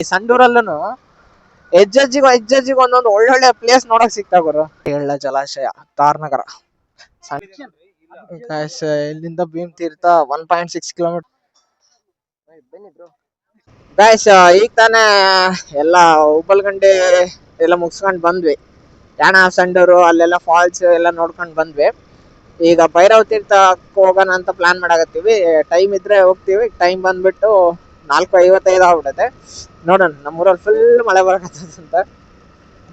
ಈ ಸಂಡೂರಲ್ಲೂ ಹೆಜ್ಜೆಜ್ಜಿಗೆ ಒಂದೊಂದು ಒಳ್ಳೊಳ್ಳೆ ಪ್ಲೇಸ್ ನೋಡಕ್ ಸಿಗ್ತಾವ ಗುರು. ಎಳ್ಳ ಜಲಾಶಯ ತಾರ್ನಗರ ಇಲ್ಲಿಂದ ಭೀಮ್ ತೀರ್ಥ 1.6 ಕಿಲೋಮೀಟರ್. ಗಾಯ್ಸ್ ಈಗ ತಾನೇ ಎಲ್ಲ ಉಪ್ಪಲ್ಗಂಡಿ ಎಲ್ಲ ಮುಗಿಸ್ಕೊಂಡ್ ಬಂದ್ವಿ. ಯಾಣ ಸಂಡೂರು ಅಲ್ಲೆಲ್ಲ ಫಾಲ್ಸ್ ಎಲ್ಲ ನೋಡ್ಕೊಂಡ್ ಬಂದ್ವಿ. ಈಗ ಭೈರವ ತೀರ್ಥಕ್ಕೆ ಹೋಗೋಣ ಅಂತ ಪ್ಲಾನ್ ಮಾಡಾಕತ್ತೀವಿ. ಟೈಮ್ ಇದ್ರೆ ಹೋಗ್ತೀವಿ. ಟೈಮ್ ಬಂದ್ಬಿಟ್ಟು 4:55 ಆಗ್ಬಿಟ್ಟೈತೆ. ನೋಡೋಣ, ನಮ್ಮೂರಲ್ಲಿ ಫುಲ್ ಮಳೆ ಬರಕತ್ತಂತ.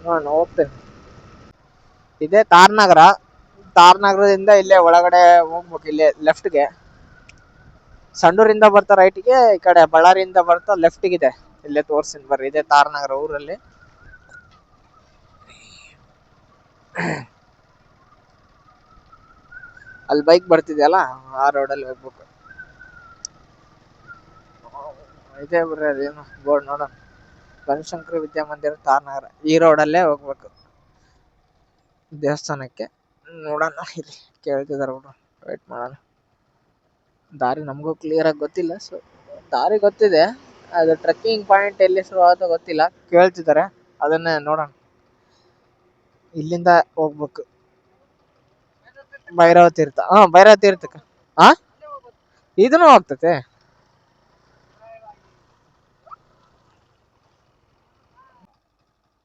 ನೋಡೋಣ, ಹೋಗ್ತೇನೆ. ಇದೇ ತಾರ್ನಗರ. ತಾರ್ನಗರದಿಂದ ಇಲ್ಲೇ ಒಳಗಡೆ ಹೋಗ್ಬೇಕು. ಇಲ್ಲೇ ಲೆಫ್ಟ್ಗೆ. ಸಂಡೂರಿಂದ ಬರ್ತಾ ರೈಟ್ಗೆ, ಈ ಕಡೆ ಬಳ್ಳಾರಿಯಿಂದ ಬರ್ತಾ ಲೆಫ್ಟ್ಗಿದೆ. ಇಲ್ಲೇ ತೋರ್ಸಿನ್ ಬರ್ರಿ. ಇದೇ ತಾರ್ನಗರ ಊರಲ್ಲಿ. ಅಲ್ಲಿ ಬೈಕ್ ಬರ್ತಿದ್ಯಲ್ಲ, ಆ ರೋಡಲ್ಲಿ ಹೋಗ್ಬೇಕು. ಇದೇ ಬರ್ರಿ, ಅದೇನು ಬೋರ್ಡ್ ನೋಡೋಣ. ಬನಶಂಕರಿ ವಿದ್ಯಾಮಂದಿರ ತಾರ್ನಗರ. ಈ ರೋಡಲ್ಲೇ ಹೋಗ್ಬೇಕು ದೇವಸ್ಥಾನಕ್ಕೆ. ನೋಡೋಣ, ಇಲ್ಲಿ ಕೇಳ್ತಿದಾರ ಬಿಡು, ವೇಟ್ ಮಾಡೋಣ. ದಾರಿ ನಮಗೂ ಕ್ಲಿಯರ್ ಆಗಿ ಗೊತ್ತಿಲ್ಲ. ಸೊ ದಾರಿ ಗೊತ್ತಿದೆ, ಅದು ಟ್ರೆಕ್ಕಿಂಗ್ ಪಾಯಿಂಟ್ ಎಲ್ಲಿ ಶುರು ಆಗುತ್ತೋ ಗೊತ್ತಿಲ್ಲ. ಕೇಳ್ತಿದ್ದಾರೆ, ಅದನ್ನೇ ನೋಡೋಣ. ಇಲ್ಲಿಂದ ಹೋಗ್ಬೇಕು ಭೈರವ ತೀರ್ಥ. ಭೈರವ ತೀರ್ಥಕ್ಕೆ ಇದನ್ನು ಹೋಗ್ತತೆ.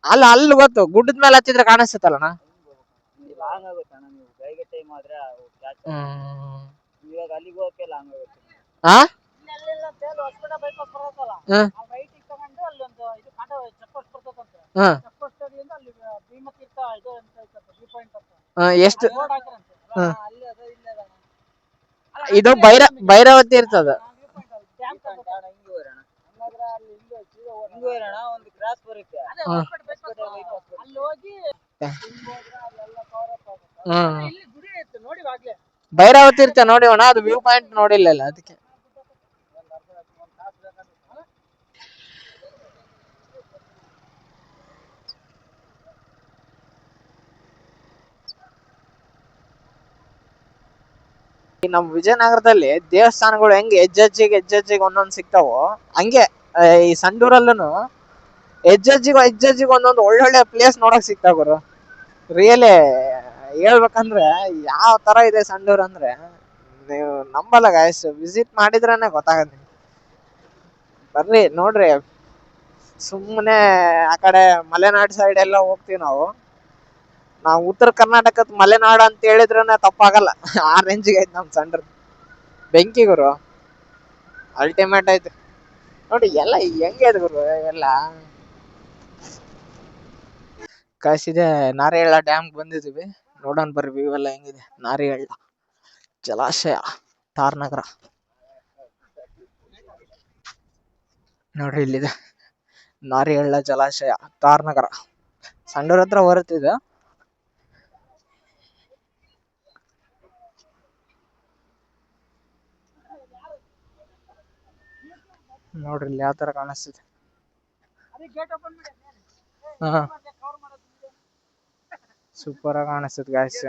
ಅಲ್ಲಿ ಗೊತ್ತು, ಗುಡ್ಡದ ಮೇಲೆ ಹತ್ತಿದ್ರೆ ಕಾಣಿಸ್ತಲ್ಲಣ್ಣ. ಎಷ್ಟು ಇದು ಭೈರವ ತೀರ್ಥದ ಭೈರವ ತೀರ್ಥ ನೋಡಿವಣ. ಅದು ವ್ಯೂ ಪಾಯಿಂಟ್ ನೋಡಿಲ್ಲ, ಅದಕ್ಕೆ. ನಮ್ ವಿಜಯನಗರದಲ್ಲಿ ದೇವಸ್ಥಾನಗಳು ಹೆಂಗ್ ಹೆಜ್ಜೆಜ್ಜಿಗೆ ಒಂದೊಂದ್ ಸಿಗ್ತಾವೋ, ಹಂಗೆ ಈ ಸಂಡೂರಲ್ಲೂ ಹೆಜ್ಜೆಜ್ಜಿಗೆ ಒಂದೊಂದು ಒಳ್ಳೊಳ್ಳೆ ಪ್ಲೇಸ್ ನೋಡಕ್ ಸಿಗ್ತಾವ ಗುರು. ರಿಯಲಿ ಹೇಳ್ಬೇಕಂದ್ರೆ ಯಾವ ತರ ಇದೆ ಸಂಡೂರ್ ಅಂದ್ರೆ ನೀವು ನಂಬಲ್ಲ ಗಾಯ್ಸ್. ವಿಸಿಟ್ ಮಾಡಿದ್ರೇನೆ ಗೊತ್ತಾಗತ್ತೆ. ಬರ್ರಿ ನೋಡ್ರಿ. ಸುಮ್ಮನೆ ಆ ಕಡೆ ಮಲೆನಾಡು ಸೈಡ್ ಎಲ್ಲ ಹೋಗ್ತೀವಿ ನಾವು ಉತ್ತರ ಕರ್ನಾಟಕದ ಮಲೆನಾಡು ಅಂತ ಹೇಳಿದ್ರೇನೆ ತಪ್ಪಾಗಲ್ಲ. ಆ ರೇಂಜಿಗೆ ಐತೆ ನಮ್ ಸಂಡೂರ್. ಬೆಂಕಿ ಗುರು, ಅಲ್ಟಿಮೇಟ್ ಐತೆ ನೋಡಿ. ಎಲ್ಲ ಹೆಂಗೆ ಇದೆ ಗುರು ಎಲ್ಲ. ಕಾಯಿಸಿದೆ. ನಾರಿಹಳ್ಳ ಡ್ಯಾಮ್ ಬಂದಿದೀವಿ. ನೋಡೋಣ ಬರ್ರಿ ವ್ಯೂ ಎಲ್ಲ ಹೆಂಗಿದೆ. ನಾರಿಹಳ್ಳ ಜಲಾಶಯ ತಾರ್ನಗರ ನೋಡ್ರಿ, ಇಲ್ಲಿದೆ ನಾರಿಹಳ್ಳ ಜಲಾಶಯ ತಾರ್ನಗರ. ಸಂಡೂರ್ ಹತ್ರ ಬರುತ್ತಿದೆ. ನೋಡ್ರಿ ಇಲ್ಲಿ ಯಾವ ತರ ಕಾಣಿಸ್ತಿದೆ. ಸೂಪರ್ ಆಗಿ ಕಾಣಿಸ್ತದೆ ಗಾಯ್ಸ್.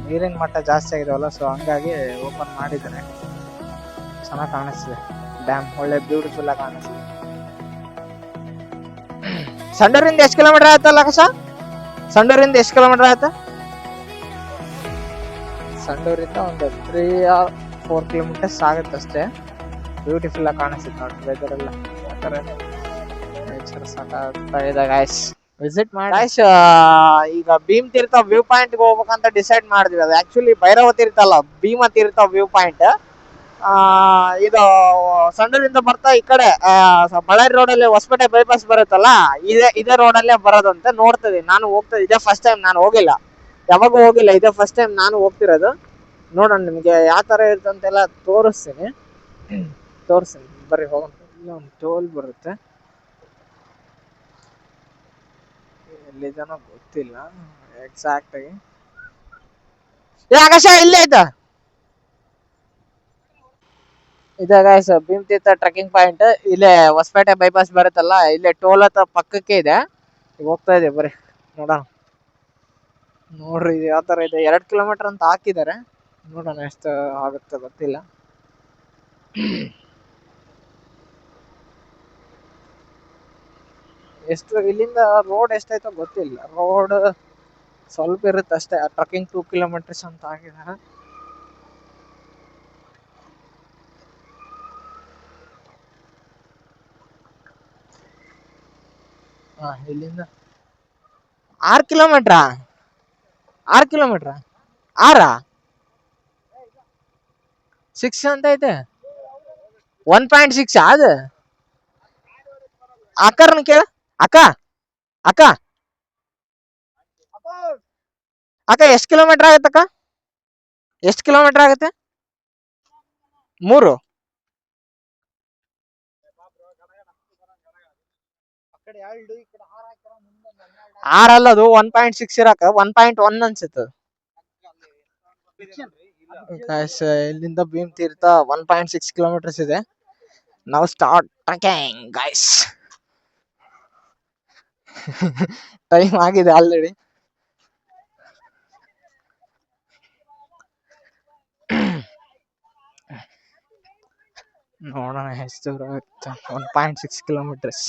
ನೀರಿನ ಮಟ್ಟ ಜಾಸ್ತಿ ಆಗಿದಾವಲ್ಲ, ಸೊ ಹಂಗಾಗಿ ಓಪನ್ ಮಾಡಿದ್ದಾರೆ. ಚೆನ್ನಾಗಿ ಕಾಣಿಸ್ತಿದೆ ಡ್ಯಾಮ್. ಒಳ್ಳೆ ಬ್ಯೂಟಿಫುಲ್ ಆಗಿ ಕಾಣಿಸ್ತಿದೆ. ಸಂಡೂರಿಂದ ಎಷ್ಟು ಕಿಲೋಮೀಟರ್ ಆಯ್ತಲ್ಲ ಕಸ? ಸಂಡೂರಿಂದ ಎಷ್ಟು ಕಿಲೋಮೀಟರ್ ಆಯ್ತಾ? ಸಂಡೂರಿಂದ ಒಂದು 3 or 4 ಕಿಲೋಮೀಟರ್ಸ್ ಆಗುತ್ತೆ ಅಷ್ಟೇ. ಬ್ಯೂಟಿಫುಲ್ ಆಗಿ ಕಾಣಿಸುತ್ತೆ ನೋಡ್ರಿ. ವೆದರ್ ಎಲ್ಲ ನೇಚರ್ ಸಾಕಾಗ್ತಾ ಗಾಯ್ಸ್. ವಿಸಿಟ್ ಮಾಡಿ ಗಾಯ್ಸ್. ಈಗ ಭೀಮ್ ತೀರ್ಥ ವ್ಯೂ ಪಾಯಿಂಟ್ ಹೋಗ್ಬೇಕಂತ ಡಿಸೈಡ್ ಮಾಡಿದ್ವಿ. ಅದು ಆಕ್ಚುಲಿ ಭೈರವ ತೀರ್ಥ ಅಲ್ಲ, ಭೀಮ ತೀರ್ಥ ವ್ಯೂ ಪಾಯಿಂಟ್. ಇದು ಸಂಡೂರಿಂದ ಬರ್ತಾ ಈ ಕಡೆ ಬಳ್ಳಾರಿ ರೋಡಲ್ಲಿ ಹೊಸಪೇಟೆ ಬೈಪಾಸ್ ಬರುತ್ತಲ್ಲ, ಇದೇ ರೋಡಲ್ಲೇ ಬರೋದಂತೆ. ನೋಡ್ತದೆ, ನಾನು ಹೋಗ್ತದೆ. ಇದೇ ಫಸ್ಟ್ ಟೈಮ್ ನಾನು ಹೋಗಿಲ್ಲ, ಯಾವಾಗೂ ಹೋಗಿಲ್ಲ. ಇದೇ ಫಸ್ಟ್ ಟೈಮ್ ನಾನು ಹೋಗ್ತಿರೋದು. ನೋಡೋಣ, ನಿಮ್ಗೆ ಯಾವ ತರ ಇರ್ತಂತೆಲ್ಲ ತೋರಿಸ್ತೀನಿ ಬರ್ರಿ ಹೋಗೋಣ. ಇಲ್ಲ ಒಂದು ಟೋಲ್ ಬರುತ್ತೆ, ಎಲ್ಲಿದನೋ ಗೊತ್ತಿಲ್ಲ ಎಕ್ಸಾಕ್ಟ್ ಆಗಿ. ಆಕಾಶ ಇಲ್ಲೇ ಆಯ್ತಾ? ಇದೆ ಗಾಯ್ಸ್ ಭೀಮ್ ತೀರ್ಥ ಟ್ರೆಕ್ಕಿಂಗ್ ಪಾಯಿಂಟ್. ಇಲ್ಲೇ ಹೊಸಪೇಟೆ ಬೈಪಾಸ್ ಬರುತ್ತಲ್ಲ, ಇಲ್ಲೇ ಟೋಲ್ ಹತ್ರ ಪಕ್ಕಕ್ಕೆ ಇದೆ. ಈಗ ಹೋಗ್ತಾ ಇದೆ ಬರ್ರಿ ನೋಡೋಣ. ನೋಡ್ರಿ ಇದು ಯಾವ ತರ ಇದೆ. 2 ಕಿಲೋಮೀಟರ್ ಅಂತ ಹಾಕಿದ್ದಾರೆ. ನೋಡೋಣ ಎಷ್ಟು ಆಗುತ್ತೆ ಗೊತ್ತಿಲ್ಲ. ಎಷ್ಟು ಇಲ್ಲಿಂದ ರೋಡ್ ಎಷ್ಟಾಯ್ತೋ ಗೊತ್ತಿಲ್ಲ. ರೋಡ್ ಸ್ವಲ್ಪ ಇರುತ್ತೆ ಅಷ್ಟೇ. ಟ್ರಕ್ಕಿಂಗ್ 2 ಕಿಲೋಮೀಟರ್ಸ್ ಅಂತ ಆಗಿದೆ. ಇಲ್ಲಿಂದ 6 ಕಿಲೋಮೀಟ್ರಾ? 6 ಕಿಲೋಮೀಟ್ರಾ? 6 ಅಂತ ಐತೆ. 1.6 ಅದು. ಅಕ್ಕರ್ನ ಕೇಳ. ಅಕ್ಕ ಅಕ್ಕ ಅಕ್ಕ ಎಷ್ಟು ಕಿಲೋಮೀಟರ್ ಆಗತ್ತಕ್ಕ? ಎಷ್ಟು ಕಿಲೋಮೀಟರ್ ಆಗತ್ತೆ? 3. ಅಲ್ಲದು 1.6 ಇರಕ 1.1 ಅನ್ಸುತ್ತೆ. ಇಲ್ಲಿಂದ ಭೀಮ್ ತೀರ್ಥ 1.6 ಕಿಲೋಮೀಟರ್ಸ್ ಇದೆ. ನಾವು ಸ್ಟಾರ್ಟ್ ಟ್ರೆಕಿಂಗ್ ಗೈಸ್. ಟೈಮ್ ಆಗಿದೆ ಆಲ್ರೆಡಿ. ನೋಡೋಣ ಎಷ್ಟು ದೂರ ಆಗುತ್ತೆ. 1.6 ಕಿಲೋಮೀಟರ್ಸ್.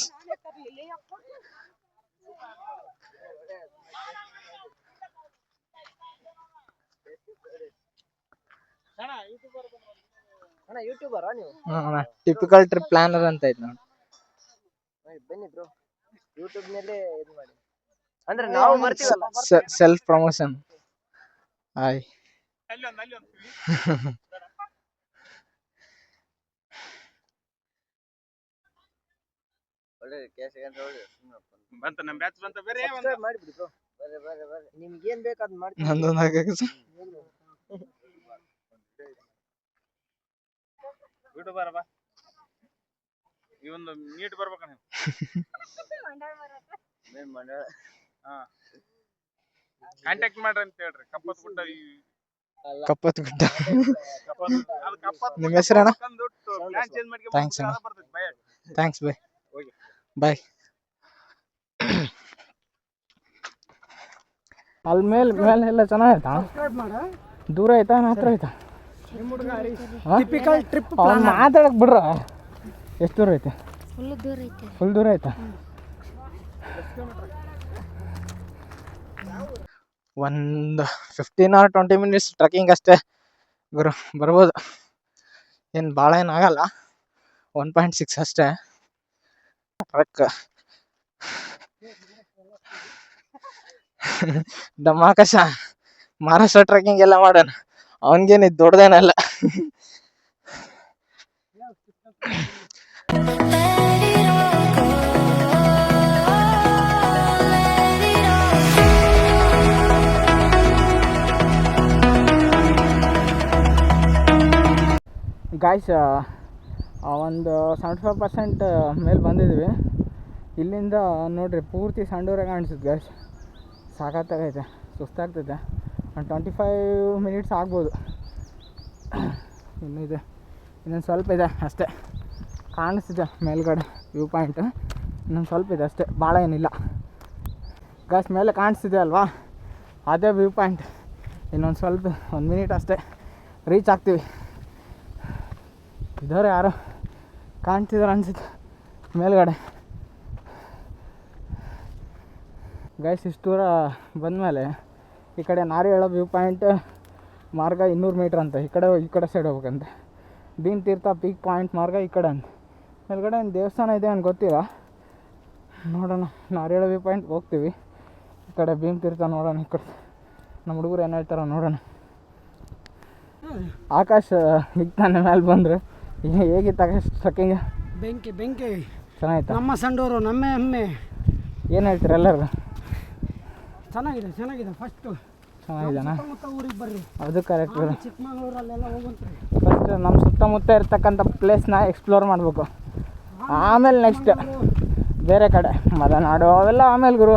ಟಿಪಿಕಲ್ ಟ್ರಿಪ್ ಪ್ಲಾನರ್ ಅಂತ ಐತೆ ನೋಡಿ. ಬನ್ನಿ ಬ್ರೋ, ಯೂಟ್ಯೂಬ್ ಮೇಲೆ ಇದು ಮಾಡಿ ಅಂದ್ರೆ ನಾವು ಬರ್ತೀವಲ್ಲ. Self promotion. ಹಾಯ್. ನಿಮ್ಗೆ ಏನ್ ಬೇಕಾದ್ ಮಾಡ್ತೀನಿ. ನೀಟ್ ಬರ್ಬೇಕ. ಕಾಂಟ್ಯಾಕ್ಟ್ ಮಾಡ್ರಿ ಅಂತ ಹೇಳ್ರಿ. ಕಪ್ಪತ್ ಗುಡ್ಡ. ನಿಮ್ಮ ಹೆಸರಣ್ಣ? ಥ್ಯಾಂಕ್ಸ್ ಅಣ್ಣ. Thanks bye. ಬಾಯ್. ಅಲ್ಲಿ ಮೇಲೆ ಎಲ್ಲ ಚೆನ್ನಾಗೈತಾ? ದೂರ ಆಯ್ತಾ ಹತ್ರ ಆಯ್ತಾ? ಟಿಪಿಕಲ್ ಟ್ರಿಪ್ ಮಾತಾಡಕ್ ಬಿಡ್ರ. ಎಷ್ಟು ದೂರ ಐತೆ? ಫುಲ್ ದೂರ ಐತಾ? ಒಂದು 15 or 20 ಮಿನಿಟ್ಸ್ ಟ್ರೆಕ್ಕಿಂಗ್ ಅಷ್ಟೇ ಗುರು. ಬರ್ಬೋದು, ಏನು ಭಾಳ ಏನಾಗಲ್ಲ. 1.6 ಅಷ್ಟೇ ಟ್ರಕ್. ದಮಾಕಶ ಮಹಾರಾಷ್ಟ್ರ ಟ್ರೆಕ್ಕಿಂಗ್ ಎಲ್ಲ ಮಾಡೋಣ. ಅವನ್ಗೇನಿದ್ ದೊಡ್ಡದೇನಲ್ಲ. ಗಾಯ್ಸ್, ಒಂದು 75% ಮೇಲೆ ಬಂದಿದ್ವಿ. ಇಲ್ಲಿಂದ ನೋಡ್ರಿ ಪೂರ್ತಿ ಸಂಡೂರೇ ಕಾಣಿಸುತ್ತೆ ಗಾಯ್ಸ್. ಸಾಕಾಗೈತೆ, ಸುಸ್ತಾಗ್ತೈತೆ. ಒಂದು 25 ಮಿನಿಟ್ಸ್ ಆಗ್ಬೋದು. ಇನ್ನಿದೆ, ಇನ್ನೊಂದು ಸ್ವಲ್ಪ ಇದೆ ಅಷ್ಟೇ. ಕಾಣಿಸ್ತಿದೆ ಮೇಲ್ಗಡೆ ವ್ಯೂ ಪಾಯಿಂಟ್. ಇನ್ನೊಂದು ಸ್ವಲ್ಪ ಇದೆ ಅಷ್ಟೇ, ಭಾಳ ಏನಿಲ್ಲ ಗಾಯ್ಸ್. ಮೇಲೆ ಕಾಣಿಸ್ತಿದೆ ಅಲ್ವಾ, ಅದೇ ವ್ಯೂ ಪಾಯಿಂಟ್. ಇನ್ನೊಂದು ಸ್ವಲ್ಪ 1 ಮಿನಿಟ್ ಅಷ್ಟೇ ರೀಚ್ ಆಗ್ತೀವಿ. ಇದ್ದಾರೆ ಯಾರೋ ಕಾಣ್ತಿದ್ದಾರೆ ಅನ್ಸುತ್ತೆ ಮೇಲ್ಗಡೆ. ಗೈಸ್, ಇಷ್ಟು ದೂರ ಬಂದಮೇಲೆ ಈ ಕಡೆ ನಾರಿಹಳ್ಳ ವ್ಯೂ ಪಾಯಿಂಟ್ ಮಾರ್ಗ 200 ಮೀಟ್ರ್ ಅಂತ. ಈ ಕಡೆ ಸೈಡ್ ಹೋಗ್ಬೇಕಂತೆ. ಭೀಮ್ ತೀರ್ಥ ಪೀಕ್ ಪಾಯಿಂಟ್ ಮಾರ್ಗ ಈ ಕಡೆ ಅಂತ. ಮೇಲ್ಗಡೆ ಒಂದು ದೇವಸ್ಥಾನ ಇದೆ ಅಂತ ಗೊತ್ತಿಲ್ಲ, ನೋಡೋಣ. ನಾರಿಹಳ್ಳ ವ್ಯೂ ಪಾಯಿಂಟ್ ಹೋಗ್ತೀವಿ, ಈ ಕಡೆ ಭೀಮ್ ತೀರ್ಥ ನೋಡೋಣ. ಈ ಕಡೆ ನಮ್ಮ ಹುಡುಗರು ಏನು ಹೇಳ್ತಾರೋ ನೋಡೋಣ. ಆಕಾಶ್ ಈಗ ತಾನೇ ಮೇಲೆ ಬಂದರು. ಹೇಗಿತ್ತು ಆಕಾಶ್ ಟ್ರೆಕ್ಕಿಂಗ್? ಬೆಂಕಿ ಚೆನ್ನಾಗಿತ್ತು. ನಮ್ಮ ಸಂಡೂರು ನಮ್ಮ ಹೆಮ್ಮೆ. ಏನು ಹೇಳ್ತೀರ ಎಲ್ಲರೂ? ಚೆನ್ನಾಗಿದೆ. ಫಸ್ಟು ಚೆನ್ನಾಗಿದ್ದಾನ? ಊರಿಗೆ ಬರ್ರಿ. ಅದು ಕರೆಕ್ಟ್. ಚಿಕ್ಕಮಗಳೂರಲ್ಲೆಲ್ಲ ಹೋಗಂತ್ರಿ. ಫಸ್ಟ್ ನಮ್ಮ ಸುತ್ತಮುತ್ತ ಇರ್ತಕ್ಕಂಥ ಪ್ಲೇಸ್ನ ಎಕ್ಸ್ಪ್ಲೋರ್ ಮಾಡಬೇಕು. ಆಮೇಲೆ ನೆಕ್ಸ್ಟ್ ಬೇರೆ ಕಡೆ ಮಲೆನಾಡು ಅವೆಲ್ಲ ಆಮೇಲೆ ಗುರು.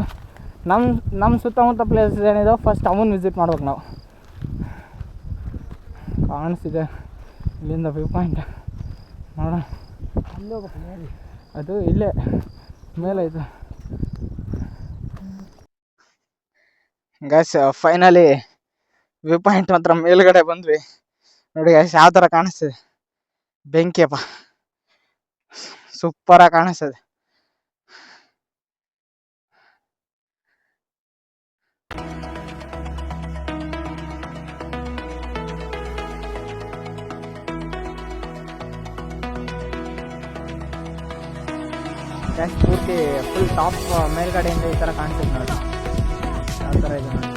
ನಮ್ಮ ಸುತ್ತಮುತ್ತ ಪ್ಲೇಸ್ ಏನಿದೆ ಫಸ್ಟ್ ಅವನ್ನ ವಿಸಿಟ್ ಮಾಡ್ಬೇಕು ನಾವು. ಕಾಣಿಸ್ತಿದೆ ಇಲ್ಲಿಂದ ವ್ಯೂ ಪಾಯಿಂಟ್, ನೋಡೋಣ. ಅಲ್ಲಿ ಹೋಗ್ಬೇಕು ಮೇಲೆ, ಅದು ಇಲ್ಲೇ ಮೇಲೈತೆ ಗೈಸ್. ಫೈನಲಿ ವ್ಯೂ ಪಾಯಿಂಟ್ ಮಾತ್ರ ಮೇಲ್ಗಡೆ ಬಂದ್ವಿ. ನೋಡಿ ಗೈಸ್, ಯಾವ ಥರ ಕಾಣಿಸ್ತಿದೆ. ಬೆಂಕಿಯಪ್ಪ, ಸೂಪರಾಗಿ ಕಾಣಿಸ್ತದೆ. ಜಸ್ಟ್ ಪೂರ್ತಿ ಫುಲ್ ಟಾಪ್ ಮೇಲ್ಗಡೆಯಿಂದ ಈ ಥರ ಕಾಣಿಸುತ್ತೆ ನೋಡಿ ಯಾವ ಥರ ಇದೆ ನೋಡಿ